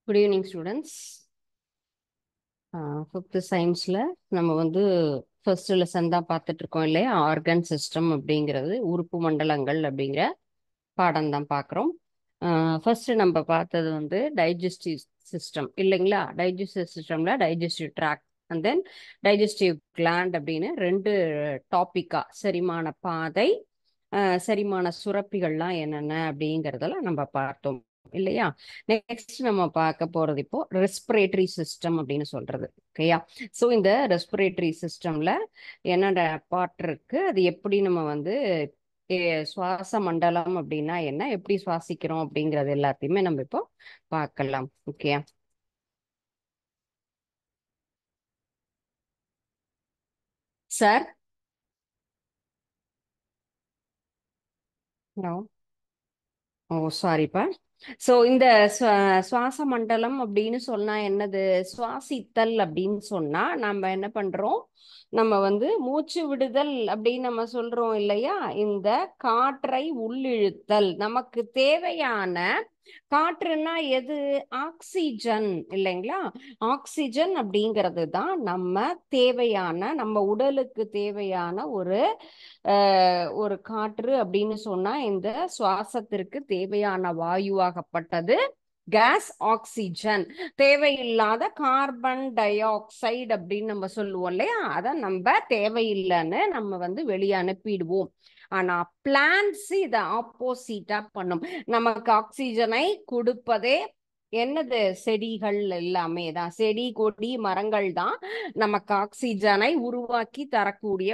Good evening students. Fifth சயின்ஸில் நம்ம வந்து ஃபர்ஸ்ட் லெசன் தான் பார்த்துட்டு இருக்கோம் இல்லையா? ஆர்கன் சிஸ்டம் அப்படிங்கிறது உறுப்பு மண்டலங்கள் அப்படிங்கிற பாடம் தான் பார்க்குறோம். ஃபர்ஸ்ட் நம்ம பார்த்தது வந்து டைஜஸ்டிவ் சிஸ்டம் இல்லைங்களா? டைஜஸ்டிவ் சிஸ்டமில் digestive tract and then digestive gland அப்படின்னு ரெண்டு டாப்பிக்காக செரிமான பாதை, செரிமான சுரப்பிகள்லாம் என்னென்ன அப்படிங்கிறதெல்லாம் நம்ம பார்த்தோம் இல்லையா? நெக்ஸ்ட் நம்ம பார்க்க போறது இப்போ ரெஸ்பிரேட்டரி சிஸ்டம் அப்படின்னு சொல்றது. ஓகேயா? ஸோ இந்த ரெஸ்பிரேட்டரி சிஸ்டம்ல என்னென்ன பார்ட் இருக்கு, அது எப்படி நம்ம வந்து சுவாச மண்டலம் அப்படின்னா என்ன, எப்படி சுவாசிக்கிறோம் அப்படிங்கிறது எல்லாத்தையுமே நம்ம இப்போ பார்க்கலாம். ஓகேயா? Sir, hello. ஓ, சாரிப்பா. ஸோ இந்த சுவாச மண்டலம் அப்படின்னு சொன்னா என்னது? சுவாசித்தல் அப்படின்னு சொன்னா நம்ம என்ன பண்றோம்? நம்ம வந்து மூச்சு விடுதல் அப்படின்னு நம்ம சொல்றோம் இல்லையா? இந்த காற்றை உள்ளிழுத்தல், நமக்கு தேவையான காற்றுன்னா எது? ஆக்சிஜன் இல்லைங்களா? ஆக்சிஜன் அப்படிங்கிறது தான் நம்ம தேவையான, நம்ம உடலுக்கு தேவையான ஒரு காற்று அப்படின்னு சொன்னா இந்த சுவாசத்திற்கு தேவையான வாயுவாகப்பட்டது கேஸ் ஆக்சிஜன். தேவையில்லாத கார்பன் டை ஆக்சைடு அப்படின்னு நம்ம சொல்லுவோம் இல்லையா? அதை நம்ம தேவையில்லைன்னு நம்ம வந்து வெளியே அனுப்பிடுவோம். ஆனா பிளான்ட்ஸ் இதை ஆப்போசிட்டா பண்ணும். நமக்கு ஆக்சிஜனை கொடுப்பதே என்னது? செடிகள் எல்லாமே தான். செடி கொடி மரங்கள் தான் நமக்கு ஆக்சிஜனை உருவாக்கி தரக்கூடிய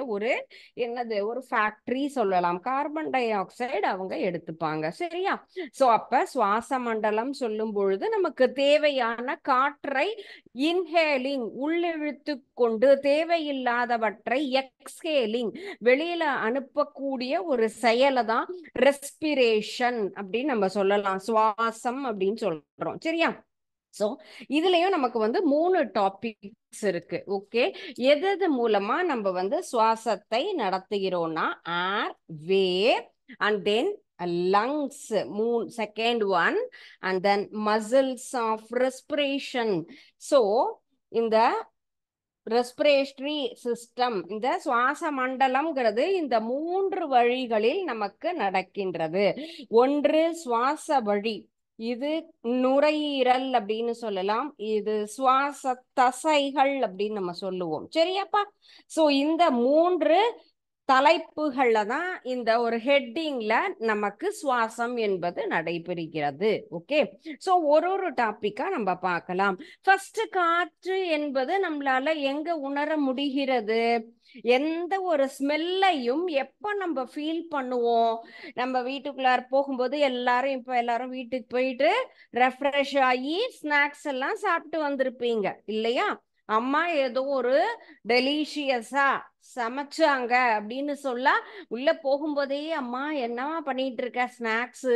ஒரு ஃபேக்டரி சொல்லலாம். கார்பன் டை ஆக்சைடு அவங்க எடுத்துப்பாங்க. சரியா? சோ அப்ப சுவாச மண்டலம் சொல்லும் பொழுது நமக்கு தேவையான காற்றை இன்ஹேலிங் உள்ளிழுத்து கொண்டு தேவையில்லாதவற்றை எக்ஸ்ஹேலிங் வெளியில அனுப்பக்கூடிய ஒரு செயலை தான் ரெஸ்பிரேஷன் அப்படின்னு நம்ம சொல்லலாம். சுவாசம் அப்படின்னு சொல்றோம். சரியா? சோ இதுலயும் நமக்கு வந்து 3 டாபிக்ஸ் இருக்கு. ஓகே, எது மூலமா நம்ம வந்து சுவாசத்தை நடத்துகிறோம்னா airway and then lungs, second one, and then muscles of respiration. So இந்த ரெஸ்பிரேட்டரி சிஸ்டம், இந்த சுவாச மண்டலம்ங்கிறது இந்த 3 வழிகளில் நமக்கு நடக்கின்றது. ஒன்று சுவாச வழி, இது நுரையீரல் அப்படின்னு சொல்லலாம். இது சுவாச தசைகள் அப்படின்னு நம்ம சொல்லுவோம். சரியாப்பா? சோ இந்த 3 தலைப்புகள்ல தான் இந்த ஒரு ஹெட்டிங்ல நமக்கு சுவாசம் என்பது நடைபெறுகிறது. ஓகே, சோ ஒரு டாபிக்கா நம்ம பார்க்கலாம். ஃபர்ஸ்ட், காற்று என்பது நம்மளால எங்க உணர முடிகிறது? எந்த ஒரு ஸ்மெல்லையும் எப்ப நம்ம ஃபீல் பண்ணுவோம்? நம்ம வீட்டுக்குள்ளார போகும்போது எல்லாரும் வீட்டுக்கு போயிட்டு ரெஃப்ரெஷ் ஆகி ஸ்நாக்ஸ் எல்லாம் சாப்பிட்டு வந்திருப்பீங்க இல்லையா? அம்மா ஏதோ ஒரு டெலிஷியஸா சமைச்சாங்க அப்படின்னு சொல்ல உள்ள போகும்போதே அம்மா என்னமா பண்ணிட்டு இருக்க, ஸ்நாக்ஸ்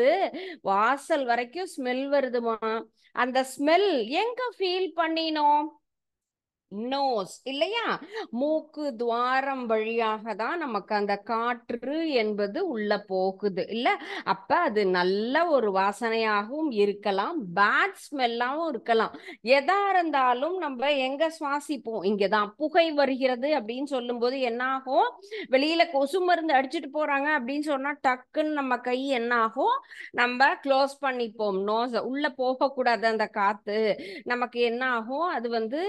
வாசல் வரைக்கும் ஸ்மெல் வருதுமா. அந்த ஸ்மெல் எங்க ஃபீல் பண்ணினோம்? நோஸ் இல்லையா? மூக்கு துவாரம் வழியாக தான் நமக்கு அந்த காற்று என்பது உள்ள போகுது இல்ல? அப்ப அது நல்ல ஒரு வாசனையாகவும் இருக்கலாம், பேட் ஸ்மெல்லாவும் இருக்கலாம். எதா இருந்தாலும் நம்ம எங்க சுவாசிப்போம்? இங்கதான். புகை வருகிறது அப்படின்னு சொல்லும் போது என்ன ஆகும்? வெளியில கொசு மருந்து அடிச்சுட்டு போறாங்க அப்படின்னு சொன்னா டக்குன்னு நம்ம கை என்ன ஆகும்? நம்ம க்ளோஸ் பண்ணிப்போம். நோஸ் உள்ள போக கூடாது அந்த காத்து. நமக்கு என்ன ஆகும்? அது வந்து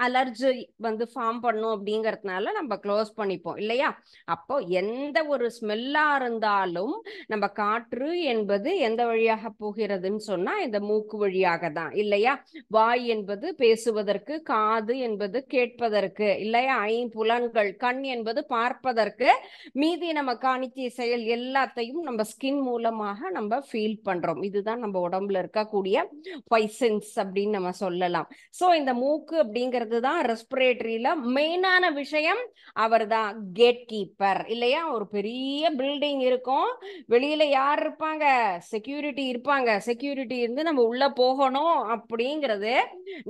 அலர்ஜி வந்து ஃபார்ம் பண்ணும் அப்படிங்கறதுனால நம்ம க்ளோஸ் பண்ணிப்போம் இல்லையா? அப்போ எந்த ஒரு ஸ்மெல்லா இருந்தாலும் நம்ம காற்று என்பது எந்த வழியாக போகிறதுன்னு சொன்னா இந்த மூக்கு வழியாக தான் இல்லையா? வாய் என்பது பேசுவதற்கு, காது என்பது கேட்பதற்கு இல்லையா? ஐம்புலன்கள், கண் என்பது பார்ப்பதற்கு, மீதி நம்ம காணித்திய செயல் எல்லாத்தையும் நம்ம ஸ்கின் மூலமாக நம்ம ஃபீல் பண்றோம். இதுதான் நம்ம உடம்புல இருக்கக்கூடிய ஃபைவ் சென்ஸ் அப்படின்னு நம்ம சொல்லலாம். சோ இந்த மூக்கு அப்படிங்கிறது தான் ரெஸ்பிரேட்டரியில மெயினான விஷயம். அவர் தான் கேட் கீப்பர் இல்லையா? ஒரு பெரிய பில்டிங் இருக்கும், வெளியில யார் இருப்பாங்க? செக்யூரிட்டி இருப்பாங்க. செக்யூரிட்டி இருந்து நம்ம உள்ள போகணும் அப்படிங்கிறது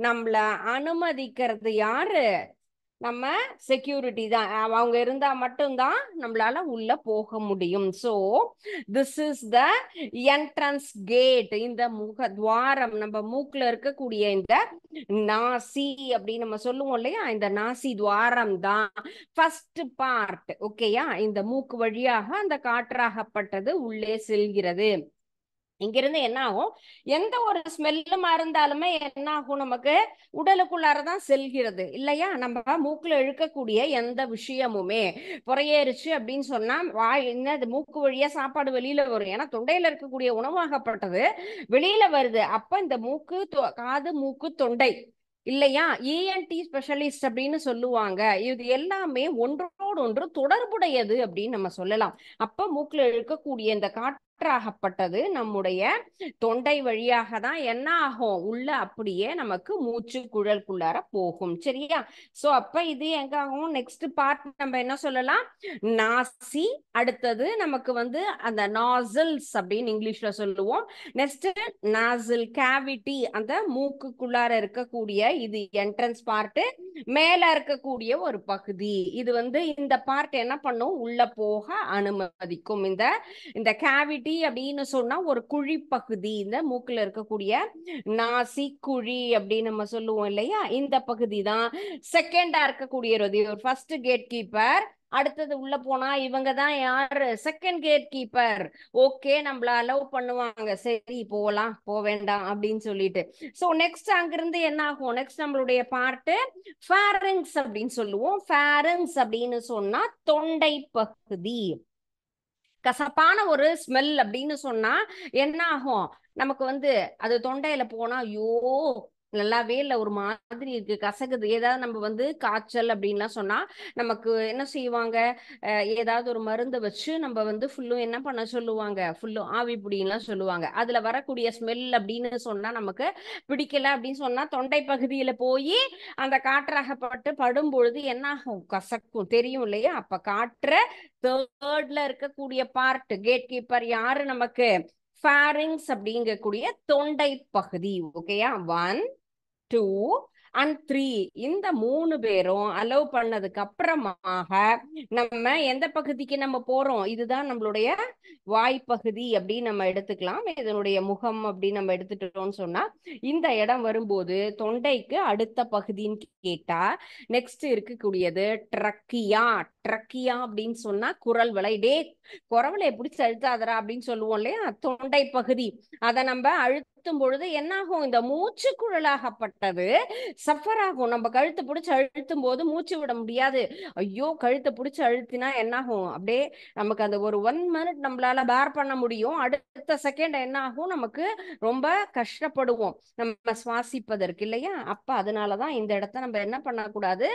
நம்மள அனுமதிக்கிறது யாரு? நம்ம செக்யூரிட்டி தான். அவங்க இருந்தா மட்டும்தான் நம்மளால உள்ள போக முடியும். So this is the entrance gate. இந்த முக துவாரம், நம்ம மூக்குல இருக்கக்கூடிய இந்த நாசி அப்படின்னு நம்ம சொல்லுவோம் இல்லையா, இந்த நாசி துவாரம் தான் ஃபர்ஸ்ட் பார்ட். ஓகேயா, இந்த மூக்கு வழியாக அந்த காற்றாகப்பட்டது உள்ளே செல்கிறது. இங்கிருந்து என்ன ஆகும், எந்த ஒரு ஸ்மெல்லுமா இருந்தாலுமே என்ன ஆகும், நமக்கு உடலுக்குள்ளாரதான் செல்கிறது இல்லையா. நம்ம மூக்குல இழுக்கக்கூடிய எந்த விஷயமுமே புறையேறிச்சு அப்படின்னு சொன்னா வாய் என்னது, மூக்கு வழியா சாப்பாடு வெளியில வரும். ஏன்னா தொண்டையில இருக்கக்கூடிய உணவாகப்பட்டது வெளியில வருது. அப்ப இந்த மூக்கு காது மூக்கு தொண்டை இல்லையா, இஎன்டி ஸ்பெஷலிஸ்ட் அப்படின்னு சொல்லுவாங்க. இது எல்லாமே ஒன்றோடு ஒன்று தொடர்புடையது அப்படின்னு நம்ம சொல்லலாம். அப்ப மூக்குல இழுக்கக்கூடிய இந்த காற்றாகப்பட்டது நம்முடைய தொண்டை வழியாக தான் என்ன ஆகும், உள்ள அப்படியே நமக்கு மூச்சு குழலுக்குள்ளார போகும். சரியா. சோ அப்ப இது எங்க ஆகும், நெக்ஸ்ட் பார்ட் நம்ம என்ன சொல்லலாம், நாசி. அடுத்தது நமக்கு வந்து அந்த நாசில்ஸ் அப்படின்னு இங்கிலீஷ்ல சொல்லுவோம். நெக்ஸ்ட் நாசில் கேவிட்டி, அந்த மூக்குக்குள்ளார இருக்கக்கூடிய இது என்ட்ரன்ஸ் பார்ட், மேல இருக்கக்கூடிய ஒரு பகுதி. இது வந்து இந்த பார்ட் என்ன பண்ணும், உள்ள போக அனுமதிக்கும். இந்த இந்த கேவிட்டி அப்படின்னு சொன்னா ஒரு குழி பகுதி, இந்த மூக்குல இருக்கக்கூடிய நாசி குழி அப்படின்னு நம்ம சொல்லுவோம் இல்லையா, இந்த பகுதி தான் செகண்டா இருக்கக்கூடியது. ஒரு ஃபர்ஸ்ட் கேட் கீப்பர், அடுத்தது உள்ள போனா இவங்க தான் யாரு, செகண்ட் கேட் கீப்பர். ஓகே, நம்மள அலோவ் பண்ணுவாங்க, சரி போலாம் போ வேண்டாம் அப்படின்னு சொல்லிட்டு. சோ நெக்ஸ்ட் அங்கிருந்து என்ன ஆகும், நெக்ஸ்ட் நம்மளுடைய பார்ட் ஃபேரிங்ஸ் அப்படின்னு சொல்லுவோம். ஃபேரிங்ஸ் அப்படின்னு சொன்னா தொண்டை பகுதி. கசப்பான ஒரு ஸ்மெல் அப்படின்னு சொன்னா என்ன ஆகும், நமக்கு வந்து அது தொண்டையில போனா ஐயோ நல்லாவே இல்லை, ஒரு மாதிரி இருக்கு, கசகுது. ஏதாவது நம்ம வந்து காய்ச்சல் அப்படின்லாம் சொன்னா நமக்கு என்ன செய்வாங்க, ஏதாவது ஒரு மருந்து வச்சு நம்ம வந்து ஃபுல்லும் என்ன பண்ண சொல்லுவாங்க, ஃபுல்லும் ஆவி பிடிலாம் சொல்லுவாங்க. அதுல வரக்கூடிய ஸ்மெல் அப்படின்னு சொன்னா நமக்கு பிடிக்கல அப்படின்னு சொன்னா தொண்டை பகுதியில போய் அந்த காற்றாகப்பட்டு படும் பொழுது என்ன ஆகும், கசக்கும், தெரியும் இல்லையா. அப்ப காற்ற தேர்ட்ல இருக்கக்கூடிய பார்ட் கேட் கீப்பர் யாரு, நமக்கு ஃபேரிங்ஸ் அப்படிங்கக்கூடிய தொண்டை பகுதி. ஓகேயா, 1 2 and 3 இந்த 3 பேரும் அலோவ் பண்ணதுக்கு அப்புறமாக நம்ம எந்த பகுதிக்கு நம்ம போறோம், இதுதான் நம்மளுடைய வாய்ப்பகுதி அப்படின்னு நம்ம எடுத்துக்கலாம். இதனுடைய முகம் அப்படின்னு நம்ம எடுத்துட்டோம்னு சொன்னா இந்த இடம் வரும்போது தொண்டைக்கு அடுத்த பகுதின்னு கேட்டா நெக்ஸ்ட் இருக்கக்கூடியது ட்ரக்கியா. ட்ரக்கியா அப்படின்னு சொன்னா குரல் வளை. டே குரவலை பிடிச்சு அழுத்தாதரா அப்படின்னு சொல்லுவோம் இல்லையா, தொண்டை பகுதி. அதை நம்ம அழுத்தும் பொழுது என்ன ஆகும், இந்த மூச்சு குழலாகப்பட்டது சஃபர் ஆகும். நம்ம கழுத்தை பிடிச்சு அழுத்தும் போது மூச்சு விட முடியாது. ஐயோ கழுத்தை பிடிச்சு அழுத்தினா என்ன ஆகும், அப்படியே நமக்கு அந்த ஒரு 1 மினிட் நம்மளால பேர் பண்ண முடியும். அடுத்த செகண்ட் என்ன ஆகும், நமக்கு ரொம்ப கஷ்டப்படுவோம் நம்ம சுவாசிப்பதற்கு இல்லையா. அப்ப அதனாலதான் இந்த இடத்த நம்ம என்ன பண்ணக்கூடாது,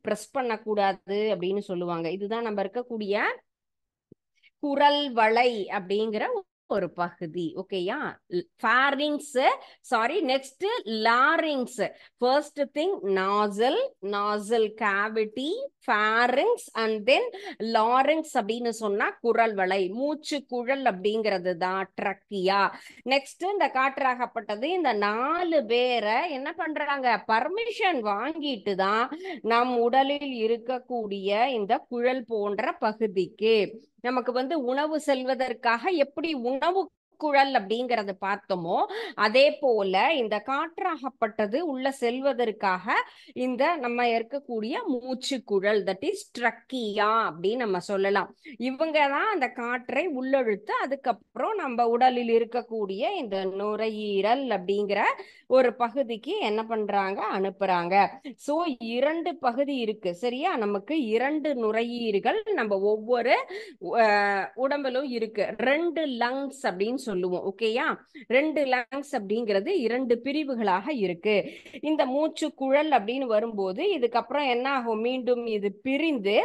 பிரஸ் பண்ணக்கூடாது அப்படின்னு சொல்லுவாங்க. இதுதான் நம்ம இருக்கக்கூடிய குரல் வளை அப்படிங்கிற ஒரு பகுதி. ஓகேயா, fairings, sorry next larynx. First thing nozzle, nozzle cavity, fairings and then larynx அப்படின்னு சொன்னா குரல் வளை, மூச்சு குழல் அப்படிங்கிறது தான் ட்ரக்கியா. நெக்ஸ்ட் இந்த காற்றாகப்பட்டது இந்த 4 பேரை என்ன பண்றாங்க, பர்மிஷன் வாங்கிட்டு தான் நம் உடலில் இருக்கக்கூடிய இந்த குழல் போன்ற பகுதிக்கு நமக்கு வந்து உணவு செல்வதற்காக எப்படி உணவு குழல் அப்படிங்கறத பார்த்தோமோ அதே போல இந்த காற்றாகப்பட்டது உள்ள செல்வதற்காக இந்த நம்ம இருக்கக்கூடிய மூச்சு குழல், தட் இஸ் ட்ரக்கியா அப்படின்னு நம்ம சொல்லலாம். இவங்க தான் அந்த காற்றை உள்ளெழுத்து அதுக்கப்புறம் நம்ம உடலில் இருக்கக்கூடிய இந்த நுரையீரல் அப்படிங்கிற ஒரு பகுதிக்கு என்ன பண்றாங்க, அனுப்புறாங்க. சோ 2 பகுதி இருக்கு சரியா, நமக்கு 2 நுரையீரல்கள் நம்ம ஒவ்வொரு உடம்புலும் இருக்கு. 2 லங்ஸ் அப்படின்னு சொல்லுவோம். ஓகேயா, 2 லங்ஸ் அப்படிங்கிறது 2 பிரிவுகளாக இருக்கு. இந்த மூச்சு குழல் அப்படின்னு வரும்போது இதுக்கப்புறம் என்ன ஆகும், மீண்டும் இது பிரிந்து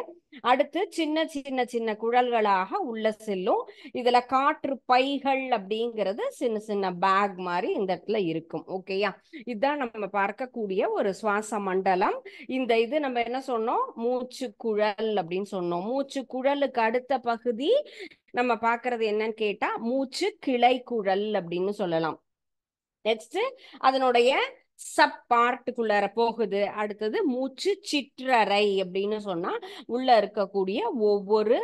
அடுத்து சின்ன சின்ன சின்ன குழல்களாக உள்ள செல்லும். இதுல காற்று பைகள் அப்படிங்கிறது சின்ன சின்ன பேக் மாதிரி இந்த இடத்துல இருக்கும். ஓகேயா, இதுதான் நம்ம பார்க்கக்கூடிய ஒரு சுவாச மண்டலம். இந்த இது நம்ம என்ன சொன்னோம், மூச்சு குழல் அப்படின்னு சொன்னோம். மூச்சு குழலுக்கு அடுத்த பகுதி நம்ம பார்க்கிறது என்னன்னு கேட்டா மூச்சு கிளை குழல் அப்படின்னு சொல்லலாம். நெக்ஸ்ட் அதனுடைய சப் பார்ட்டுக்குள்ளார போகுது. அடுத்தது மூச்சு சிற்றறை அப்படின்னு சொன்னா உள்ள இருக்கக்கூடிய ஒவ்வொரு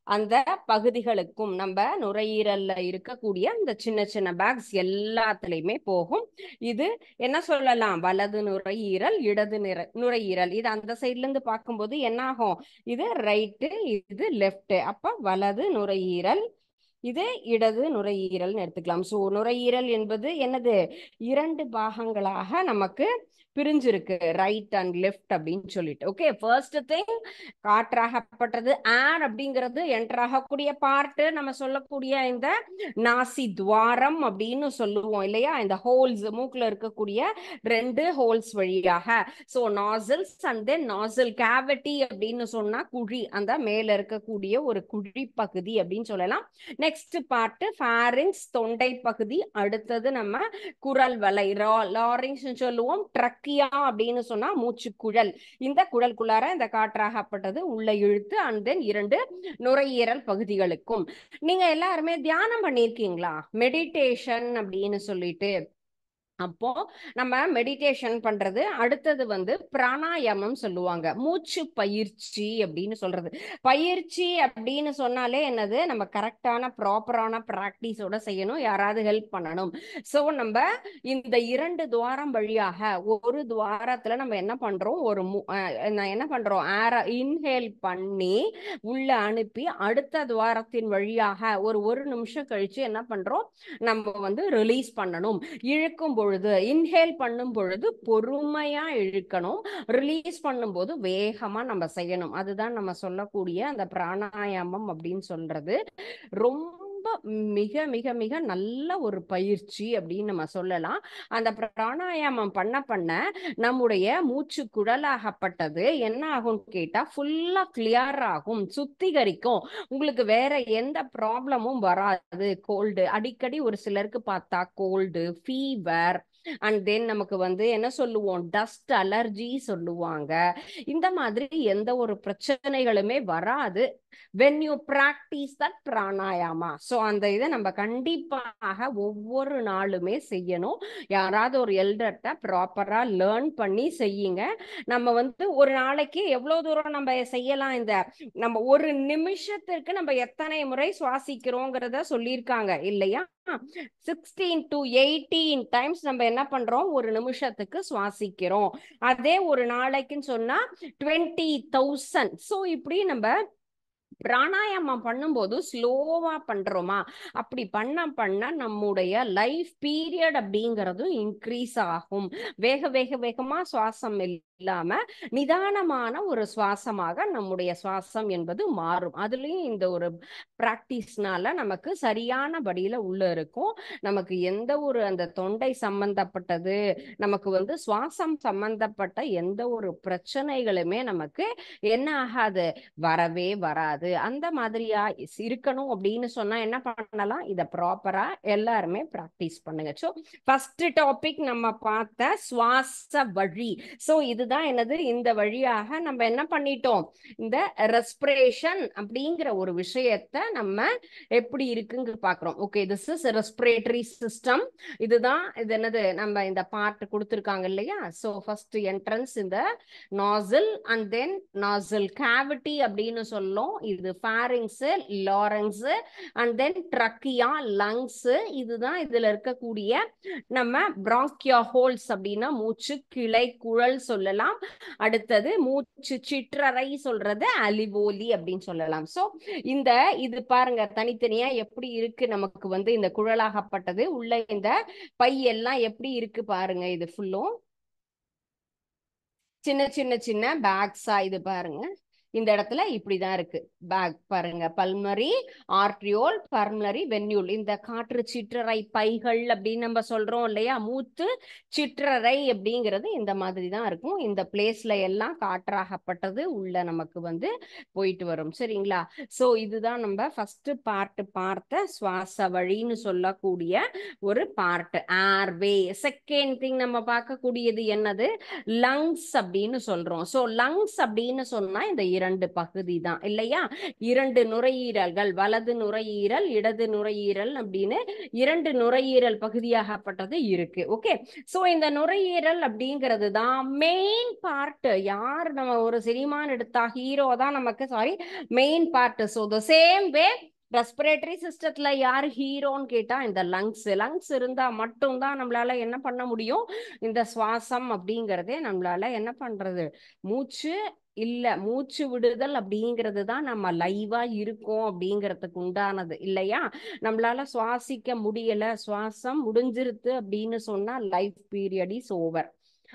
அந்த பகுதிகளுக்கும் நம்ம நுரையீரல்ல இருக்கக்கூடிய அந்த சின்ன சின்ன பேக்ஸ் எல்லாத்துலயுமே போகும். இது என்ன சொல்லலாம், வலது நுரையீரல், இடது நுரையீரல். இது அந்த சைட்ல இருந்து பார்க்கும்போது என்ன ஆகும், இது ரைட்டு, இது லெஃப்ட். அப்ப வலது நுரையீரல், இது இடது நுரையீரல்னு எடுத்துக்கலாம். ஸோ நுரையீரல் என்பது என்னது, 2 பாகங்களாக நமக்கு பிரிஞ்சிருக்கு, ரைட் அண்ட் லெஃப்ட் அப்படின்னு சொல்லிட்டு. ஓகே, ஃபர்ஸ்ட் திங் காற்றாகப்பட்டது ஏர் அப்படிங்கிறது என்டர் ஆகக்கூடிய பார்ட் நம்ம சொல்லக்கூடிய இந்த நாசி துவாரம் அப்படின்னு சொல்லுவோம் இல்லையா, இந்த ஹோல்ஸ் மூக்குல இருக்கக்கூடிய 2 ஹோல்ஸ் வழியாக. So nozzles and then nozzle cavity அப்படின்னு சொன்னா குழி, அந்த மேல இருக்கக்கூடிய ஒரு குழி பகுதி அப்படின்னு சொல்லலாம். நெக்ஸ்ட் பார்ட் ஃபேரிங்ஸ், தொண்டை பகுதி. அடுத்தது நம்ம குரல் வலை, லாரிங்ஸ் சொல்லுவோம். ட்ரக்கியா அப்படின்னு சொன்னா மூச்சு குழல். இந்த குழலுக்குள்ளார இந்த காற்றாகப்பட்டது உள்ள இழுத்து அண்ட் தென் 2 நுரையீரல் பகுதிகளுக்கும். நீங்க எல்லாருமே தியானம் பண்ணியிருக்கீங்களா, மெடிடேஷன் அப்படின்னு சொல்லிட்டு? அப்போ நம்ம மெடிடேஷன் பண்றது, அடுத்தது வந்து பிராணாயாமம் சொல்லுவாங்க, மூச்சு பயிற்சி அப்படின்னு சொல்றது. பயிற்சி அப்படின்னு சொன்னாலே என்னது, நம்ம கரெக்டான ப்ராப்பரான பிராக்டிஸோட செய்யணும், யாராவது ஹெல்ப் பண்ணணும். ஸோ நம்ம இந்த 2 துவாரம் வழியாக, ஒரு துவாரத்துல நம்ம என்ன பண்றோம், என்ன பண்றோம், ஏரை இன்ஹேல் பண்ணி உள்ள அனுப்பி அடுத்த துவாரத்தின் வழியாக ஒரு நிமிஷம் கழிச்சு என்ன பண்றோம், நம்ம வந்து ரிலீஸ் பண்ணணும். இழுக்கும் பொழுது, இன்ஹேல் பண்ணும் பொழுது பொறுமையா இழுக்கணும், ரிலீஸ் பண்ணும்போது வேகமா நம்ம செய்யணும். அதுதான் நம்ம சொல்லக்கூடிய அந்த பிராணாயாமம் அப்படின்னு சொல்றது. ரொம்ப மிக மிக மிக நல்ல ஒரு பயிற்சி அப்படின்னு நம்ம சொல்லலாம். அந்த பிராணாயாமம் பண்ண பண்ண நம்முடைய மூச்சு குழலாகப்பட்டது என்ன ஆகும் கேட்டா ஃபுல்லா கிளியர் ஆகும், சுத்திகரிக்கும். உங்களுக்கு வேற எந்த ப்ராப்ளமும் வராது. கோல்டு அடிக்கடி ஒரு சிலருக்கு பார்த்தா கோல்டு, ஃபீவர் அண்ட் தென் நமக்கு வந்து என்ன சொல்லுவோம், டஸ்ட் அலர்ஜி சொல்லுவாங்க. இந்த மாதிரி எந்த ஒரு பிரச்சனைகளுமே வராது when you practice that pranayama. So அந்த இதை நம்ம கண்டிப்பாக ஒவ்வொரு நாளுமே செய்யணும். யாராவது ஒரு எல்டர்ட்ட ப்ராப்பரா லேர்ன் பண்ணி செய்யுங்க. நம்ம வந்து ஒரு நாளைக்கு எவ்வளவு தூரம் நம்ம செய்யலாம், இந்த நம்ம ஒரு நிமிஷத்திற்கு நம்ம எத்தனை முறை சுவாசிக்கிறோங்கிறத சொல்லியிருக்காங்க இல்லையா, 16 to 18 டைம்ஸ் நம்ம என்ன பண்றோம், ஒரு நிமிஷத்துக்கு சுவாசிக்கிறோம். அதே ஒரு நாளைக்குன்னு சொன்னா 20,000. ஸோ இப்படி நம்ம பிராணாயாமம் பண்ணும்போது ஸ்லோவா பண்றோமா, அப்படி பண்ண பண்ண நம்முடைய லைஃப் பீரியட் அப்படிங்கிறதும் இன்க்ரீஸ் ஆகும். வேக வேக வேகமா சுவாசம் இல்லாம நிதானமான ஒரு சுவாசமாக நம்முடைய சுவாசம் என்பது மாறும். அதுலயும் இந்த ஒரு பிராக்டிஸ்னால நமக்கு சரியான படியில உள்ள இருக்கும். நமக்கு எந்த ஒரு அந்த தொண்டை சம்பந்தப்பட்டது, நமக்கு வந்து சுவாசம் சம்பந்தப்பட்ட எந்த ஒரு பிரச்சனைகளுமே நமக்கு என்ன ஆகாது, வரவே வராது. அந்த மாதிரியா இருக்கணும் அப்படின்னு சொன்னா என்ன பண்ணலாம், இத ப்ராப்பரா எல்லாருமே பிராக்டிஸ் பண்ணுங்க. சோ ஃபர்ஸ்ட் டாபிக் நம்ம பார்த்த சுவாச வழி. சோ இதுதான் என்னது, இந்த வழியாக நம்ம என்ன பண்ணிட்டோம், இந்த ரெஸ்பிரேஷன் அப்படிங்கிற ஒரு விஷயத்த நம்ம எப்படி இருக்குங்க பாக்குறோம். Okay, this is respiratory system. இதுதான் இது என்னது, நம்ம இந்த பார்ட் கொடுத்திருக்காங்க இல்லையா. சோ ஃபர்ஸ்ட் என்ட்ரன்ஸ் இந்த நாசில் அண்ட் தென் நாசில் கேவிட்டி அப்படின்னு சொல்லும். இது pharynx, larynx and then trachea, lungs. இதுதான் இதுல இருக்கக்கூடிய நம்ம பிராங்கியா ஹோல்ஸ் அப்படின்னா மூச்சு கிளை குழல் சொல்லலாம். அடுத்தது மூச்சு சிற்றறை சொல்றது அலிவோலி அப்படின்னு சொல்லலாம். சோ இந்த இது பாருங்க தனித்தனியா எப்படி இருக்கு, நமக்கு வந்து இந்த குழலாகப்பட்டது உள்ள இந்த பை எல்லாம் எப்படி இருக்கு பாருங்க. இது ஃபுல்லும் சின்ன சின்ன சின்ன பேக்ஸா, இது பாருங்க இந்த இடத்துல இப்படிதான் இருக்கு பேக் பாருங்க. பல்மரி ஆர்ட்ரியோல், பல்மரி வென்யூல், இந்த காற்று சிற்றறை பைகள் அப்படின்னு நம்ம சொல்றோம் இல்லையா, மூத்து சிற்றறை அப்படிங்கிறது இந்த மாதிரி தான் இருக்கும். இந்த பிளேஸ்ல எல்லாம் காற்றாகப்பட்டது உள்ள நமக்கு வந்து போயிட்டு வரும். சரிங்களா. சோ இதுதான் நம்ம ஃபர்ஸ்ட் பார்ட் பார்த்த சுவாச வழின்னு சொல்லக்கூடிய ஒரு பார்ட், ஏர்வே. செகண்ட் திங் நம்ம பார்க்கக்கூடியது என்னது, லங்ஸ் அப்படின்னு சொல்றோம். சோ லங்ஸ் அப்படின்னு சொன்னா இந்த 2 பகுதி தான் இல்லையா? 2 நுரையீரல்கள், வலது நுரையீரல், இடது நுரையீரல் அப்படின்னு 2 நுரையீரல் பகுதியாகப்பட்டது இருக்கு. ஓகே, சோ இந்த நுரையீரல் அப்படிங்கிறது தான் மெயின் பார்ட். யார் நம்ம ஒரு சினிமான்னு எடுத்தா ஹீரோ தான் நமக்கு, sorry, main part. So the same way respiratory சிஸ்டத்துல யார் ஹீரோன்னு கேட்டா இந்த லங்ஸ் இருந்தா மட்டும்தான் நம்மளால என்ன பண்ண முடியும், இந்த சுவாசம் அப்படிங்கறதே நம்மளால என்ன பண்றது, மூச்சு இல்ல, மூச்சு விடுதல் அப்படிங்கிறது தான் நம்ம லைவா இருக்கோம் அப்படிங்கிறதுக்கு உண்டானது இல்லையா? நம்மளால சுவாசிக்க முடியல, சுவாசம் முடிஞ்சிருது அப்படின்னு சொன்னா life period is over.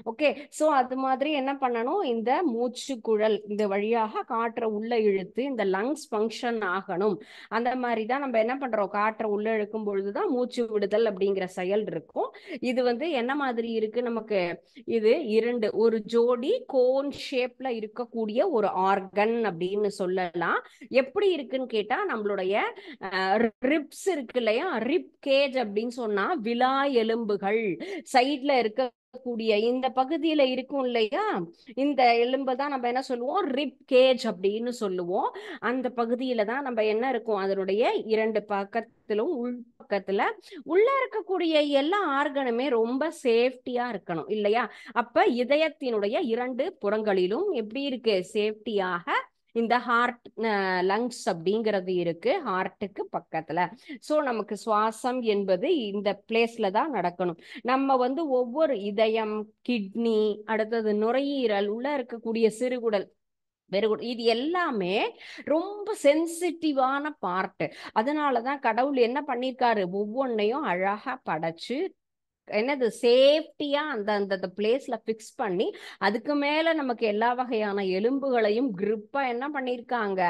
Okay, so அது மாதிரி என்ன பண்ணணும், இந்த மூச்சு குழல் இந்த வழியாக காற்றை உள்ள இழுத்து இந்த லங்ஸ் ஃபங்க்ஷன் ஆகணும். அந்த மாதிரி தான் நம்ம என்ன பண்றோம், காற்றை உள்ள இழுக்கும் பொழுதுதான் மூச்சு விடுதல் அப்படிங்கிற செயல் இருக்கும். இது வந்து என்ன மாதிரி இருக்கு நமக்கு, இது ஒரு ஜோடி கோன் ஷேப்ல இருக்கக்கூடிய ஒரு ஆர்கன் அப்படின்னு சொல்லலாம். எப்படி இருக்குன்னு கேட்டா நம்மளுடைய ரிப்ஸ் இருக்கு இல்லையா, ரிப் கேஜ் அப்படின்னு சொன்னா விலா எலும்புகள் சைட்ல இருக்க கூடிய இந்த பகுதியில இருக்கும் இல்லையா, இந்த எலும்பை தான் நம்ம என்ன சொல்லுவோம், ரிப் கேஜ் அப்படின்னு சொல்லுவோம். அந்த பகுதியில தான் நம்ம என்ன இருக்கும், அதனுடைய 2 பக்கத்திலும் உள் பக்கத்துல உள்ள இருக்கக்கூடிய எல்லா ஆர்கனுமே ரொம்ப சேஃப்டியா இருக்கணும் இல்லையா? அப்ப இதயத்தினுடைய 2 புறங்களிலும் எப்படி இருக்கு, சேஃப்டியாக இந்த ஹார்ட் லங்ஸ் அப்படிங்கிறது இருக்கு ஹார்ட்டுக்கு பக்கத்துல. சோ நமக்கு சுவாசம் என்பது இந்த பிளேஸ்ல தான் நடக்கணும். நம்ம வந்து ஒவ்வொரு இதயம், கிட்னி, அடுத்தது நுரையீரல், உள்ள இருக்கக்கூடிய சிறுகுடல், இது எல்லாமே ரொம்ப சென்சிட்டிவான பார்ட். அதனாலதான் கடவுள் என்ன பண்ணிருக்காரு, ஒவ்வொன்னையும் அழகா படைச்சு என்னது சேஃப்டியா அந்த அந்த பிளேஸ்ல பிக்ஸ் பண்ணி அதுக்கு மேல நமக்கு எல்லா வகையான எலும்புகளையும் கிரிப்பா என்ன பண்ணிருக்காங்க,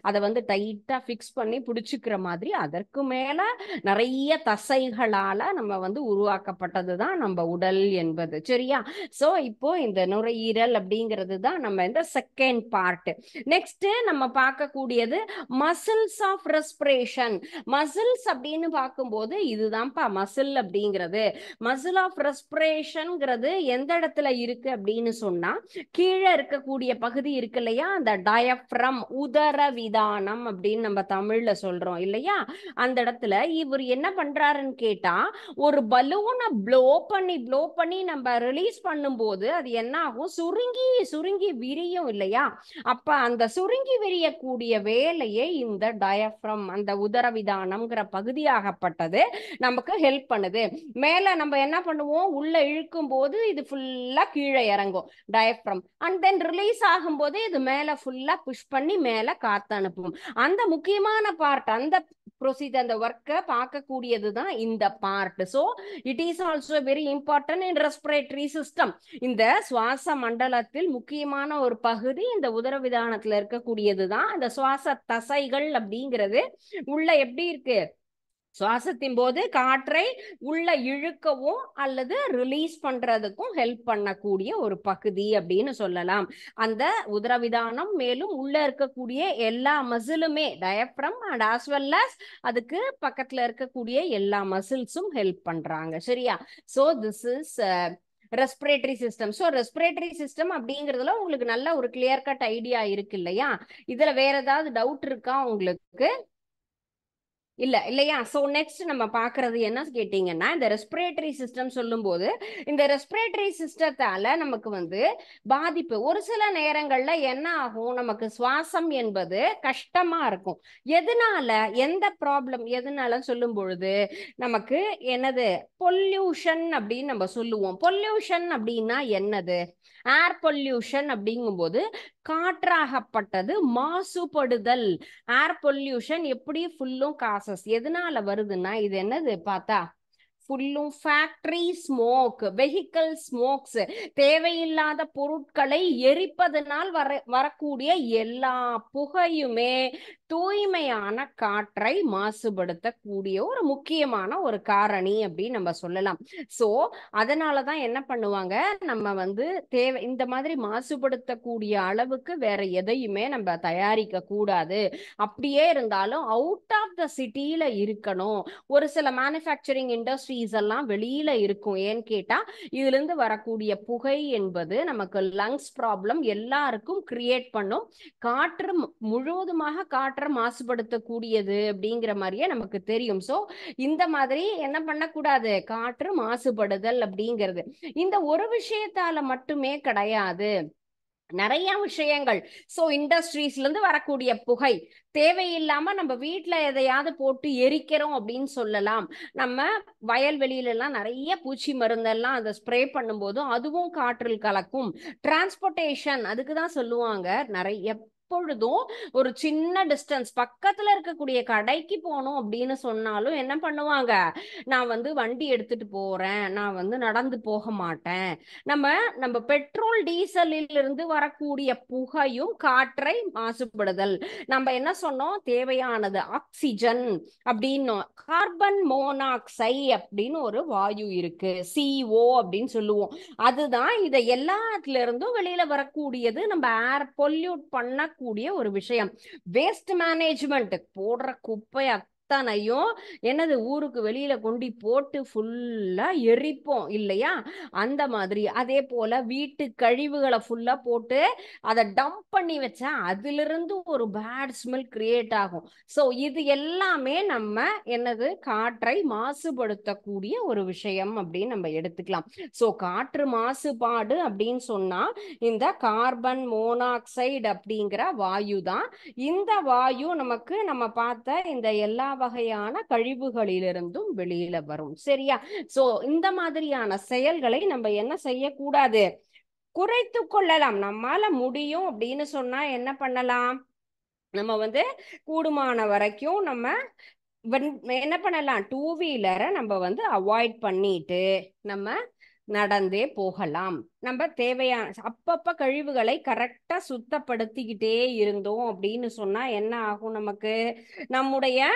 அதை வந்து டைட்டா பிக்ஸ் பண்ணி பிடிச்சுக்கிற மாதிரி அதற்கு மேல நிறைய தசைகளால நம்ம வந்து உருவாக்கப்பட்டதுதான் நம்ம உடல் என்பது. சரியா? சோ இப்போ இந்த நுரையீரல் அப்படிங்கிறது தான் நம்ம இந்த செகண்ட் பார்ட். நெக்ஸ்ட் நம்ம பார்க்கக்கூடியது மசில்ஸ் ஆஃப் ரெஸ்பிரேஷன். மசில்ஸ் அப்படின்னு பார்க்கும்போது இதுதான்ப்பா மசில் அப்படிங்கிறது. மசில் ஆஃப் ரெஸ்பிரேஷன்ங்கிறது எந்த இடத்துல இருக்கு அப்படின்னு சொன்னா, கீழே இருக்கக்கூடிய பகுதி இருக்கு இல்லையா, அந்த டயப்ரம், உதர விதானம் அப்படின்னு நம்ம தமிழ்ல சொல்றோம் இல்லையா, அந்த இடத்துல இவர் என்ன பண்றாருன்னு கேட்டா, ஒரு பலூனை ப்ளோ பண்ணி நம்ம ரிலீஸ் பண்ணும்போது அது என்ன ஆகும், சுருங்கி சுருங்கி விரியும் இல்லையா? அப்ப அந்த சுருங்கி விரியக்கூடிய வேலையை இந்த டயப்ரம், அந்த உதரவிதானம்ங்கிற பகுதியாகப்பட்டது நமக்கு ஹெல்ப் பண்ணுது. மேல நம்ம என்ன பண்ணுவோம், உள்ள இழுக்கும் போது இது ஃபுல்லா கீழே இறங்கும் டயப்ரம், அண்ட் தென் ரிலீஸ் ஆகும்போது இது மேல ஃபுல்லா புஷ் பண்ணி மேல காத்து அனுப்பும். அந்த முக்கியமான பார்ட், அந்த ப்ரொசீஜர், அந்த ஒர்க்கை பார்க்கக்கூடியது தான் இந்த part. So it is also very important in respiratory system. இந்த சுவாச மண்டலத்தில் முக்கியமான ஒரு பகுதி இந்த உதரவிதானத்துல இருக்கக்கூடியது தான் இந்த சுவாச தசைகள் அப்படிங்கிறது. உள்ள எப்படி இருக்கு, சுவாசத்தின் போது காற்றை உள்ள இழுக்கவும் அல்லது ரிலீஸ் பண்றதுக்கும் ஹெல்ப் பண்ணக்கூடிய ஒரு பகுதி அப்படின்னு சொல்லலாம் அந்த உதரவிதானம். மேலும் உள்ள இருக்கக்கூடிய எல்லா மசிலுமே, diaphragm and as well as அதுக்கு பக்கத்துல இருக்கக்கூடிய எல்லா மசில்ஸும் ஹெல்ப் பண்றாங்க. சரியா? So this is respiratory system. So respiratory system அப்படிங்கிறதுல உங்களுக்கு நல்ல ஒரு கிளியர் கட் ஐடியா இருக்கு இல்லையா? இதுல வேற ஏதாவது டவுட் இருக்கா உங்களுக்கு? இல்லையா? சோ நெக்ஸ்ட் நம்ம பாக்குறது என்ன கேட்டீங்கன்னா, இந்த ரெஸ்பிரேட்டரி சிஸ்டம் சொல்லும் போது இந்த ரெஸ்பிரேட்டரி சிஸ்டத்தால நமக்கு வந்து பாதிப்பு ஒரு சில நேரங்கள்ல என்ன ஆகும், நமக்கு சுவாசம் என்பது கஷ்டமா இருக்கும். எதனால, எந்த ப்ராப்ளம் எதனால சொல்லும் பொழுது நமக்கு என்னது, பொல்யூஷன் அப்படின்னு நம்ம சொல்லுவோம். பொல்யூஷன் அப்படின்னா என்னது, ஏர் பொல்யூஷன் அப்படிங்கும்போது காற்றாகப்பட்டது மாசுபடுதல். ஏர் பொல்யூஷன் எப்படி ஃபுல்லும் காசஸ் எதனால வருதுன்னா, இது என்னது பார்த்தா ஃபுல்லும் ஃபேக்டரி ஸ்மோக், வெஹிக்கிள் ஸ்மோக்ஸ், தேவையில்லாத பொருட்களை எரிப்பதனால் வரக்கூடிய எல்லா புகையுமே தூய்மையான காற்றை மாசுபடுத்தக்கூடிய ஒரு முக்கியமான ஒரு காரணி அப்படின்னு நம்ம சொல்லலாம். சோ அதனாலதான் என்ன பண்ணுவாங்க, நம்ம வந்து இந்த மாதிரி மாசுபடுத்தக்கூடிய அளவுக்கு வேற எதையுமே நம்ம தயாரிக்க கூடாது. அப்படியே இருந்தாலும் அவுட் ஆஃப் த சிட்டியில இருக்கணும். ஒரு சில மேனுஃபேக்சரிங் இண்டஸ்ட்ரீஸ் எல்லாம் வெளியில இருக்கும். ஏன்னு கேட்டா இதுல இருந்து வரக்கூடிய புகை என்பது நமக்கு லங்ஸ் ப்ராப்ளம் எல்லாருக்கும் கிரியேட் பண்ணும். காற்று முழுவதுமாக காற்றை மாசுபடுத்தக்கூடியது அப்படிங்கிற மாதிரியே நமக்கு தெரியும். சோ இந்த மாதிரி என்ன பண்ணக்கூடாது, காற்று மாசுபடுதல் அப்படிங்கிறது இந்த ஒரு விஷயத்தால மட்டுமே கிடையாது, நிறைய விஷயங்கள். சோ இண்டஸ்ட்ரீஸ்ல இருந்து வரக்கூடிய புகை தேவையில்லாம நம்ம வீட்டுல எதையாவது போட்டு எரிக்கிறோம் அப்படின்னு சொல்லலாம். நம்ம வயல்வெளியில எல்லாம் நிறைய பூச்சி மருந்தெல்லாம் அதை ஸ்ப்ரே பண்ணும்போதும் அதுவும் காற்றில் கலக்கும். டிரான்ஸ்போர்ட்டேஷன் அதுக்குதான் சொல்லுவாங்க, நிறைய எப்பொழுதும் ஒரு சின்ன டிஸ்டன்ஸ் பக்கத்துல இருக்கக்கூடிய கடைக்கு போகணும் அப்படின்னு சொன்னாலும் என்ன பண்ணுவாங்க, நான் வந்து வண்டி எடுத்துட்டு போறேன், நான் வந்து நடந்து போக மாட்டேன். நம்ம நம்ம பெட்ரோல் டீசலில் இருந்து வரக்கூடிய புகையும் காற்றை மாசுபடுதல். நம்ம என்ன சொன்னோம், தேவையானது ஆக்சிஜன் அப்படின்னோம். கார்பன் மோனாக்சைடு அப்படின்னு ஒரு வாயு இருக்கு, CO அப்படின்னு சொல்லுவோம். அதுதான் இதை எல்லாத்துல இருந்தும் வெளியில வரக்கூடியது, நம்ம ஏர் பொல்யூட் பண்ணக்கூடிய ஒரு விஷயம். வேஸ்ட் மேனேஜ்மெண்ட், போடுற குப்பை அத்தனையும் என்னது ஊருக்கு வெளியில கொண்டு போட்டு ஃபுல்லா எரிப்போம் இல்லையா, அந்த மாதிரி. அதே போல வீட்டு கழிவுகளை ஃபுல்லா போட்டு அதை டம்ப் பண்ணி வச்சா அதுல இருந்து ஒரு பேட் ஸ்மெல் கிரியேட் ஆகும். சோ இது எல்லாமே நம்ம என்னது காற்றை மாசுபடுத்தக்கூடிய ஒரு விஷயம் அப்படின்னு நம்ம எடுத்துக்கலாம். சோ காற்று மாசுபாடு அப்படின்னு சொன்னா இந்த கார்பன் மோனாக்சைடு அப்படிங்கிற வாயு தான். இந்த வாயு நமக்கு நம்ம பார்த்த இந்த எல்லா வகையான கழிவுகளிலிருந்தும் வெளியில வரும். சரியா? சோ இந்த மாதிரியான செயல்களை நம்ம என்ன செய்யக்கூடாது, குறைத்து கொள்ளலாம். நம்மால முடியும் அப்படின்னு சொன்னா என்ன பண்ணலாம், நம்ம வந்து கூடுமான வரைக்கும் நம்ம என்ன பண்ணலாம், டூ வீலரை நம்ம வந்து அவாய்ட் பண்ணிட்டு நம்ம நடந்தே போகலாம். நம்ம தேவையான அப்பப்ப கழிவுகளை கரெக்டா சுத்தப்படுத்திக்கிட்டே இருந்தோம் அப்படின்னு சொன்னா என்ன ஆகும், நமக்கு நம்முடைய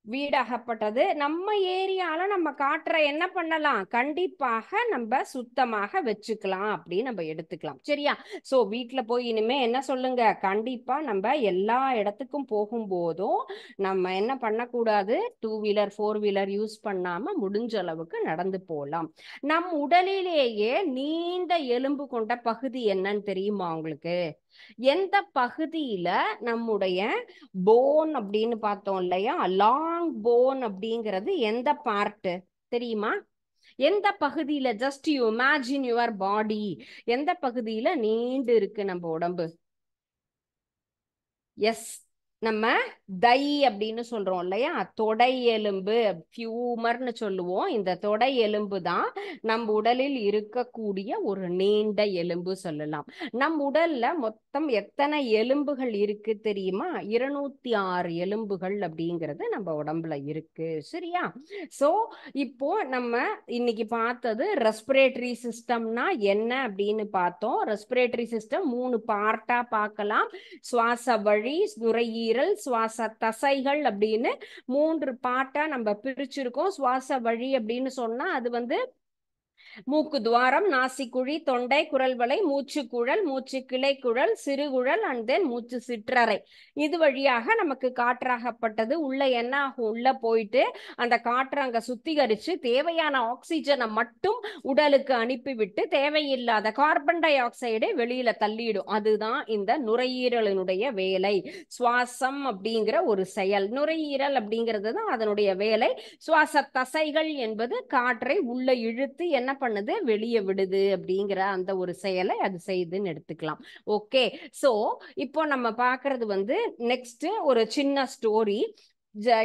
வீடாகப்பட்டது நம்ம ஏரியால நம்ம காற்றை என்ன பண்ணலாம், கண்டிப்பாக நம்ம சுத்தமாக வச்சுக்கலாம் அப்படின்னு நம்ம எடுத்துக்கலாம். சரியா? சோ வீட்டுல போய் இனிமே என்ன சொல்லுங்க, கண்டிப்பா நம்ம எல்லா இடத்துக்கும் போகும்போதும் நம்ம என்ன பண்ணக்கூடாது, two wheeler four wheeler use பண்ணாம முடிஞ்ச அளவுக்கு நடந்து போகலாம். நம் உடலிலேயே நீண்ட எலும்பு கொண்ட பகுதி என்னன்னு தெரியுமா உங்களுக்கு? எந்த பகுதியில நம்முடைய போன் அப்படின்னு பார்த்தோம் இல்லையா, லாங் போன் அப்படிங்கிறது எந்த பார்ட் தெரியுமா? எந்த பகுதியில, just you imagine your body, எந்த பகுதியில நீண்டு இருக்கு நம்ம உடம்பு? எஸ், நம்ம தை அப்படின்னு சொல்றோம் இல்லையா, தொடை எலும்பு, ஃபியூமர்னு சொல்லுவோம். இந்த தொடை எலும்பு தான் நம் உடலில் இருக்கக்கூடிய ஒரு நீண்ட எலும்பு சொல்லலாம். நம் உடல்ல மொத்தம் எத்தனை எலும்புகள் இருக்கு தெரியுமா? 206 எலும்புகள் அப்படிங்கிறது நம்ம உடம்புல இருக்கு. சரியா? சோ இப்போ நம்ம இன்னைக்கு பார்த்தது ரெஸ்பிரேட்டரி சிஸ்டம்னா என்ன அப்படின்னு பார்த்தோம். ரெஸ்பிரேட்டரி சிஸ்டம் 3 பார்ட்டா பார்க்கலாம். சுவாச வழி, நுரையீரல், சுவாச தசைகள் அப்படின்னு 3 பார்ட்டா நம்ம பிரிச்சிருக்கோம். சுவாச வழி அப்படின்னு சொன்னா அது வந்து மூக்கு துவாரம், நாசிக்குழி, தொண்டை, குரல் வளை, மூச்சு குழல், மூச்சு கிளைக்குழல், சிறுகுழல் அண்ட் தென் மூச்சு சிற்றறை. இது வழியாக நமக்கு காற்றாகப்பட்டது உள்ள என்ன ஆகும், உள்ள போயிட்டு அந்த காற்றை அங்க சுத்திகரிச்சு தேவையான ஆக்சிஜனை மட்டும் உடலுக்கு அனுப்பிவிட்டு தேவையில்லாத கார்பன் டை ஆக்சைடை வெளியில தள்ளிடும். அதுதான் இந்த நுரையீரலினுடைய வேலை. சுவாசம் அப்படிங்கிற ஒரு செயல், நுரையீரல் அப்படிங்கிறது தான் அதனுடைய வேலை. சுவாச தசைகள் என்பது காற்றை உள்ள இழுத்து என்ன பண்ணுது, வெளியே விடுது அப்படிங்கிற அந்த ஒரு செயலை அது செய்துன்னு எடுத்துக்கலாம். ஓகே, சோ இப்போ நம்ம பார்க்கிறது வந்து நெக்ஸ்ட் ஒரு சின்ன ஸ்டோரி.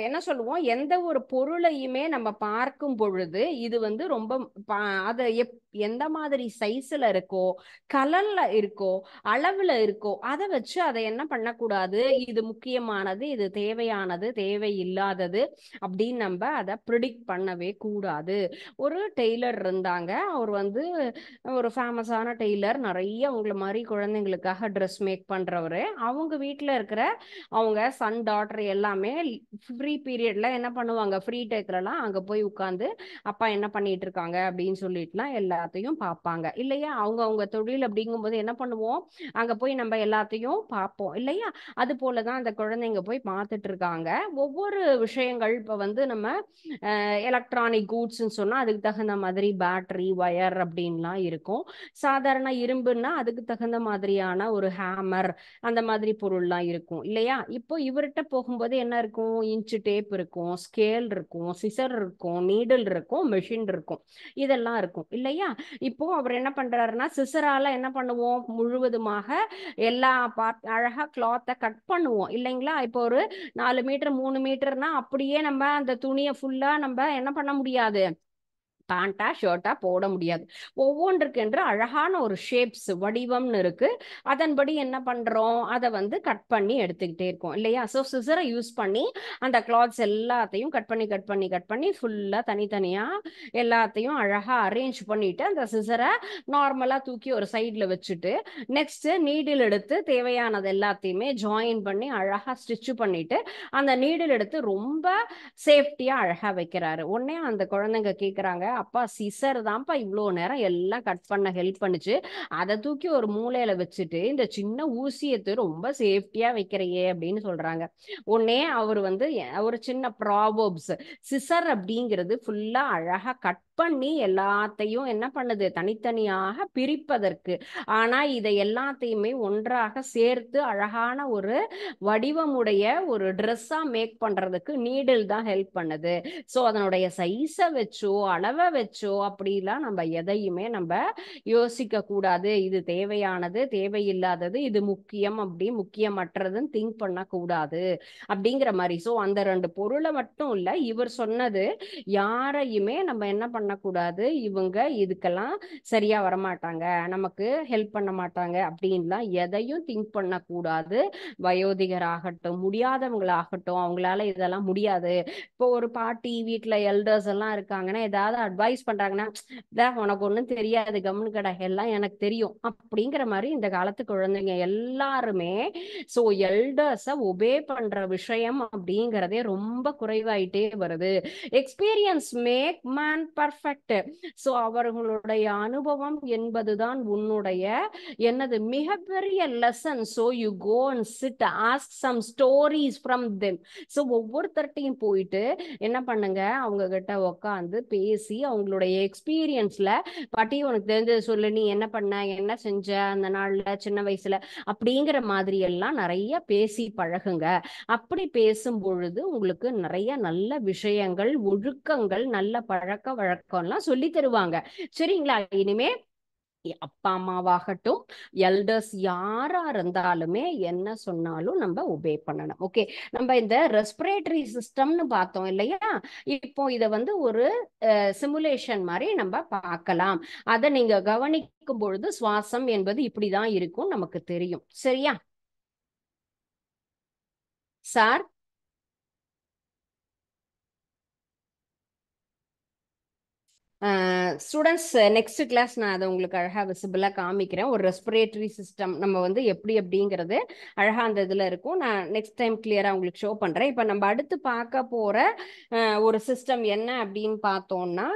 என்ன சொல்லுவோம், எந்த ஒரு பொருளையுமே நம்ம பார்க்கும் பொழுது இது வந்து ரொம்ப அதை எந்த மாதிரி சைஸ்ல இருக்கோ, கலர்ல இருக்கோ, அளவுல இருக்கோ, அதை வச்சு அதை என்ன பண்ணக்கூடாது, இது முக்கியமானது, இது தேவையானது, தேவையில்லாதது அப்படின்னு நம்ம அதை ப்ரிடிக்ட் பண்ணவே கூடாது. ஒரு டெய்லர் இருந்தாங்க. அவர் வந்து ஒரு ஃபேமஸான டெய்லர். நிறைய உங்களை மாதிரி குழந்தைங்களுக்காக ட்ரெஸ் மேக் பண்றவரு. அவங்க வீட்டில் இருக்கிற அவங்க சன் டாட்டர் எல்லாமே ஃப்ரீ பீரியட்ல என்ன பண்ணுவாங்க, ஃப்ரீ டேக்லலாம் அங்க போய் உட்காந்து அப்பா என்ன பண்ணிட்டு இருக்காங்க அப்படின்னு சொல்லிட்டுலாம் எல்லாத்தையும் பார்ப்பாங்க இல்லையா. அவங்க அவங்க தொழில் அப்படிங்கும்போது என்ன பண்ணுவோம், அங்க போய் நம்ம எல்லாத்தையும் பார்ப்போம் இல்லையா. அது போலதான் அந்த குழந்தைங்க போய் பார்த்துட்டு இருக்காங்க. ஒவ்வொரு விஷயங்கள் இப்ப வந்து நம்ம எலக்ட்ரானிக் கூட்ஸ்ன்னு சொன்னா அதுக்கு தகுந்த மாதிரி பேட்டரி வயர் அப்படின்லாம் இருக்கும். சாதாரண இரும்புன்னா அதுக்கு தகுந்த மாதிரியான ஒரு ஹேமர் அந்த மாதிரி பொருள்லாம் இருக்கும் இல்லையா. இப்போ இவர்கிட்ட போகும்போது என்ன இருக்கும், இன்ச்சு டேப் இருக்கும், ஸ்கேல் இருக்கும், சிசர் இருக்கும், நீடில் இருக்கும், மெஷின் இருக்கும், இதெல்லாம் இருக்கும் இல்லையா. இப்போ அவர் என்ன பண்றாருன்னா, சிசரால என்ன பண்ணுவோம், முழுவதுமாக எல்லா பார்ட் அழகா கிளாத்தை கட் பண்ணுவோம் இல்லைங்களா. இப்போ ஒரு 4 மீட்டர் 3 மீட்டர்னா அப்படியே நம்ம அந்த துணியை ஃபுல்லா நம்ம என்ன பண்ண முடியாது, பேண்டா ஷர்ட்டா போட முடியாது. ஒவ்வொன்றுக்கென்று அழகான ஒரு ஷேப்ஸ் வடிவம்னு இருக்கு. அதன்படி என்ன பண்றோம், அதை வந்து கட் பண்ணி எடுத்துக்கிட்டே இருக்கோம் இல்லையா. ஸோ சிசரை யூஸ் பண்ணி அந்த கிளாத்ஸ் எல்லாத்தையும் கட் பண்ணி கட் பண்ணி கட் பண்ணி ஃபுல்லா தனித்தனியா எல்லாத்தையும் அழகா அரேஞ்ச் பண்ணிட்டு அந்த சிசரை நார்மலா தூக்கி ஒரு சைட்ல வச்சுட்டு நெக்ஸ்ட் நீடில் எடுத்து தேவையானது எல்லாத்தையுமே ஜாயின் பண்ணி அழகா ஸ்டிச் பண்ணிட்டு அந்த நீடில் எடுத்து ரொம்ப சேஃப்டியா அழகா வைக்கிறாரு. உடனே அந்த குழந்தைங்க கேக்குறாங்க, அப்பா சிசர் தான்ப்பா இவ்வளோ நேரம் எல்லாம் கட் பண்ண ஹெல்ப் பண்ணுச்சு, அதை தூக்கி ஒரு மூலையில வச்சுட்டு இந்த சின்ன ஊசியத்தை ரொம்ப சேஃப்டியா வைக்கிறையே அப்படின்னு சொல்றாங்க. உடனே அவர் வந்து ஒரு சின்ன ப்ராவர்ப்ஸ், சிசர் அப்படிங்கிறது ஃபுல்லா அழகா கட் பண்ணி எல்லாத்தையும் என்ன பண்ணுது, தனித்தனியாக பிரிப்பதற்கு. ஆனா இதை எல்லாத்தையுமே ஒன்றாக சேர்த்து அழகான ஒரு வடிவமுடைய ஒரு ட்ரெஸ்ஸா மேக் பண்றதுக்கு நீடில் தான் ஹெல்ப் பண்ணுது. ஸோ அதனுடைய சைஸை வச்சோ அளவை வச்சோ அப்படிலாம் நம்ம எதையுமே நம்ம யோசிக்க கூடாது. இது தேவையானது, தேவையில்லாதது, இது முக்கியம், அப்படி முக்கியமற்றதுன்னு திங்க் பண்ணக்கூடாது அப்படிங்கிற மாதிரி. ஸோ அந்த ரெண்டு பொருளை மட்டும் இல்ல, இவர் சொன்னது யாரையுமே நம்ம என்ன பண்ணக்கூடாது, இவங்க இதுக்கெல்லாம் சரியா வரமாட்டாங்க, நமக்கு ஹெல்ப் பண்ண மாட்டாங்க அப்படின்லாம் எதையும் திங்க் பண்ணக்கூடாது. வயோதிகராகட்டும், முடியாதவங்களாகட்டும், அவங்களால இதெல்லாம் முடியாது. இப்போ ஒரு பாட்டி வீட்டுல எல்டர்ஸ் எல்லாம் இருக்காங்கன்னா ஏதாவது அட்வைஸ் பண்றாங்கன்னா, உனக்கு ஒண்ணும் தெரியாது, கம்முனு கடை, எல்லாம் எனக்கு தெரியும் அப்படிங்கிற மாதிரி இந்த காலத்து குழந்தைங்க எல்லாருமே. ஸோ எல்டர்ஸை ஒபே பண்ற விஷயம் அப்படிங்கிறதே ரொம்ப குறைவாயிட்டே வருது. Experience make man perfect. So அவர்களுடைய அனுபவம் என்பதுதான் உன்னுடைய என்னது மிகப்பெரிய lesson. So you go and sit ask some stories from them. So ஒவ்வொருத்தர்ட்டையும் போயிட்டு என்ன பண்ணுங்க, அவங்க கிட்ட உட்காந்து பேசி அவங்களுடைய எக்ஸ்பீரியன்ஸ்ல, பாட்டி உனக்கு தெரிஞ்சது சொல்லு, நீ என்ன பண்ண, என்ன செஞ்ச அந்த நாள்ல சின்ன வயசுல, அப்படிங்கிற மாதிரி எல்லாம் நிறைய பேசி பழகுங்க. அப்படி பேசும் பொழுது உங்களுக்கு நிறைய நல்ல விஷயங்கள், ஒழுக்கங்கள், நல்ல பழக்க வழக்கம்லாம் சொல்லி தருவாங்க. சரிங்களா. இனிமே அப்பா அம்மாவாகட்டும், எல்டர்ஸ் யாரா இருந்தாலுமே என்ன சொன்னாலும் நம்ம ஒபே பண்ணணும். ஓகே. நம்ம இந்த ரெஸ்பிரேட்டரி சிஸ்டம்னு பார்த்தோம் இல்லையா. இப்போ இதை வந்து ஒரு சிமுலேஷன் மாதிரி நம்ம பார்க்கலாம். அதை நீங்க கவனிக்கும் பொழுது சுவாசம் என்பது இப்படிதான் இருக்கும் நமக்கு தெரியும். சரியா சார். ஸ்டூடெண்ட்ஸ், நெக்ஸ்ட் கிளாஸ் நான் அதை உங்களுக்கு அழகாக விசிபிளாக காமிக்கிறேன். ஒரு ரெஸ்பிரேட்டரி சிஸ்டம் நம்ம வந்து எப்படி அப்படிங்கிறது அழகாக அந்த இதில் இருக்கும். நான் நெக்ஸ்ட் டைம் கிளியராக உங்களுக்கு ஷோ பண்ணுறேன். இப்போ நம்ம அடுத்து பார்க்க போகிற ஒரு சிஸ்டம் என்ன அப்படின்னு பார்த்தோம்னா,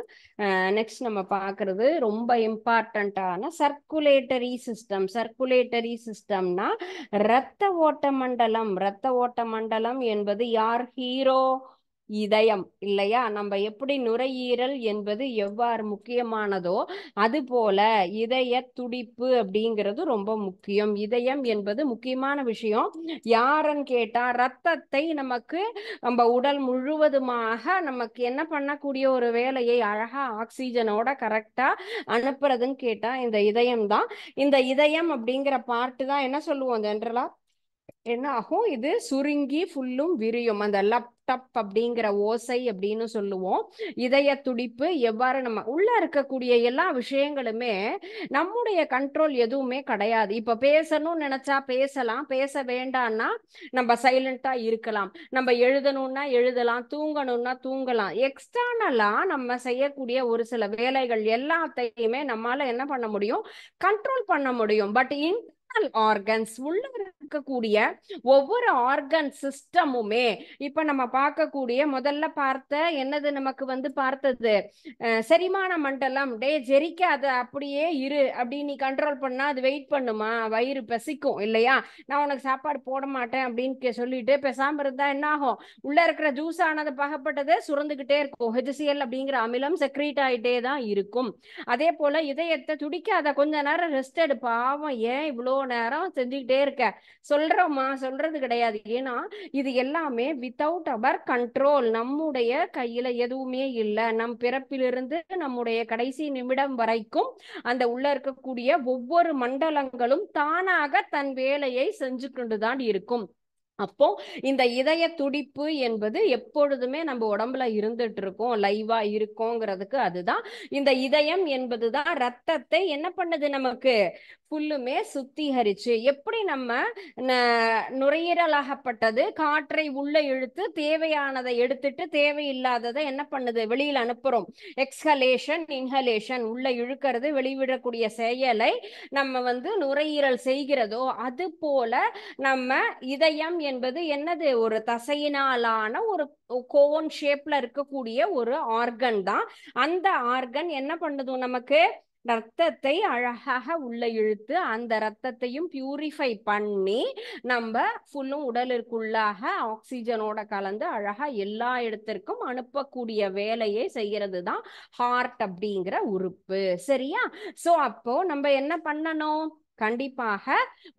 நெக்ஸ்ட் நம்ம பார்க்கறது ரொம்ப இம்பார்ட்டண்ட்டான சர்க்குலேட்டரி சிஸ்டம். சர்க்குலேட்டரி சிஸ்டம்னா இரத்த ஓட்ட மண்டலம். இரத்த ஓட்ட மண்டலம் என்பது யார் ஹீரோ? இதயம் இல்லையா. நம்ம எப்படி நுரையீரல் என்பது எவ்வாறு முக்கியமானதோ அது போல இதய துடிப்பு அப்படிங்கிறது ரொம்ப முக்கியம். இதயம் என்பது முக்கியமான விஷயம். யாருன்னு கேட்டா ரத்தத்தை நமக்கு நம்ம உடல் முழுவதுமாக நமக்கு என்ன பண்ணக்கூடிய ஒரு வேலையை அழகா ஆக்சிஜனோட கரெக்டா அனுப்புறதுன்னு கேட்டா இந்த இதயம் தான். இந்த இதயம் அப்படிங்கிற பார்ட்டு தான் என்ன சொல்லுவோம் ஜென்ரலா, என்ன ஆகும், இது சுருங்கி ஃபுல்லும் விரியும். அந்த டப் அப்படிங்கிற ஓசை அப்படின்னு சொல்லுவோம். இதய துடிப்பு எவ்வாறு நம்ம உள்ள இருக்கக்கூடிய எல்லா விஷயங்களுமே நம்முடைய கண்ட்ரோல் எதுவுமே கிடையாது. இப்ப பேசணும்னு நினைச்சா பேசலாம், பேச வேண்டாம்னா நம்ம சைலண்டா இருக்கலாம், நம்ம எழுதணும்னா எழுதலாம், தூங்கணும்னா தூங்கலாம். எக்ஸ்டர்னலா நம்ம செய்யக்கூடிய ஒரு சில வேலைகள் எல்லாத்தையுமே நம்மால என்ன பண்ண முடியும், கண்ட்ரோல் பண்ண முடியும். பட் ஆர்கன்ஸ் உள்ள இருக்கக்கூடிய ஒவ்வொரு ஆர்கன் சிஸ்டமுமே, இப்ப நம்ம பார்க்கக்கூடிய முதல்ல பார்த்த என்னது, நமக்கு வந்து பார்த்தது செரிமான மண்டலம். டே ஜெரிக்காத, அப்படியே இரு அப்படின்னு நீ கண்ட்ரோல் பண்ணா அது வெயிட் பண்ணுமா, வயிறு பசிக்கும் இல்லையா? நான் உனக்கு சாப்பாடு போட மாட்டேன் அப்படின்னு சொல்லிட்டு பேசாம இருந்தா என்ன ஆகும், உள்ள இருக்கிற ஜூஸ் ஆனது பகப்பட்டது சுரந்துகிட்டே இருக்கும், HCl அப்படிங்கிற அமிலம் செக்ரீட் ஆயிட்டே தான் இருக்கும். அதே போல இதயத்தை துடிக்காத, கொஞ்ச நேரம் ரெஸ்ட் எடு, பாவம் ஏன் இவ்வளோ நேரம் செஞ்சுக்கிட்டே இருக்க, சொல்றோமா, சொல்றது கிடையாது. ஏன்னா இது எல்லாமே வித்தவுட் அவர் கண்ட்ரோல், நம்முடைய கையில எதுவுமே இல்லை. நம் பிறப்பிலிருந்து நம்முடைய கடைசி நிமிடம் வரைக்கும் அந்த உள்ள இருக்கக்கூடிய ஒவ்வொரு மண்டலங்களும் தானாக தன் வேலையை செஞ்சு கொண்டுதான் இருக்கும். அப்போ இந்த இதய துடிப்பு என்பது எப்பொழுதுமே நம்ம உடம்புல இருந்துட்டு இருக்கோம், லைவா இருக்கோங்கிறதுக்கு அதுதான். இந்த இதயம் என்பதுதான் ரத்தத்தை என்ன பண்ணுது, நமக்கு ஃபுல்லுமே சுத்திகரிச்சு, எப்படி நம்ம நுரையீரலாகப்பட்டது காற்றை உள்ள இழுத்து தேவையானதை எடுத்துட்டு தேவையில்லாததை என்ன பண்ணுது, வெளியில் அனுப்புறோம். எக்ஸ்ஹலேஷன் இன்ஹலேஷன், உள்ள இழுக்கிறது வெளிவிடக்கூடிய செயலை நம்ம வந்து நுரையீரல் செய்கிறதோ, அது போல நம்ம இதயம் என்பது என்னது, ஒரு தசையினாலான ஒரு கோன் ஷேப்ல இருக்கக்கூடிய ஒரு ஆர்கன் தான். அந்த ஆர்கன் என்ன பண்ணுது, நமக்கு ரத்தத்தை அழகாக உள்ள இழுத்து அந்த ரத்தத்தையும் பியூரிஃபை பண்ணி நம்ம ஃபுல்லும் உடலிற்குள்ளாக ஆக்சிஜனோட கலந்து அழகா எல்லா இடத்திற்கும் அனுப்பக்கூடிய வேலையை செய்யறது தான் ஹார்ட் அப்படிங்கிற உறுப்பு. சரியா? சோ அப்போ நம்ம என்ன பண்ணணும், கண்டிப்பாக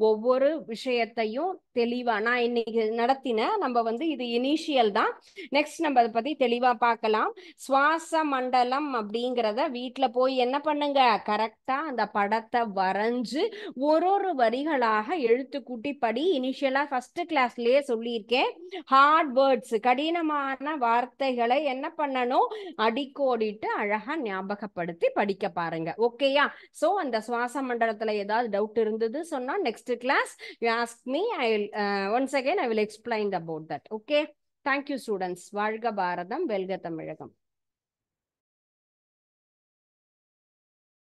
ஒவ்வொரு விஷயத்தையும் தெளிவா நான் இன்னைக்கு நடத்தின, நம்ம வந்து இது இனிஷியல் தான், நெக்ஸ்ட் நம்ம அதை பத்தி தெளிவா பார்க்கலாம். சுவாச மண்டலம் அப்படிங்கிறத வீட்டுல போய் என்ன பண்ணுங்க, கரெக்டா அந்த படத்தை வரைஞ்சு ஒரு ஒரு வரிகளாக எழுத்து கூட்டி படி. இனிஷியலா ஃபர்ஸ்ட் கிளாஸ்லயே சொல்லியிருக்கேன், ஹார்ட் வேர்ட்ஸ் கடினமான வார்த்தைகளை என்ன பண்ணணும், அடிக்கோடிட்டு அழகா ஞாபகப்படுத்தி படிக்க பாருங்க. ஓகேயா? சோ அந்த சுவாச மண்டலத்துல ஏதாவது டவுட் இருந்தது சொன்னா next class you ask me, I will once again I will explain about that. Okay, thank you students. வாழ்க பாரதம், வெல்க தமிழகம்.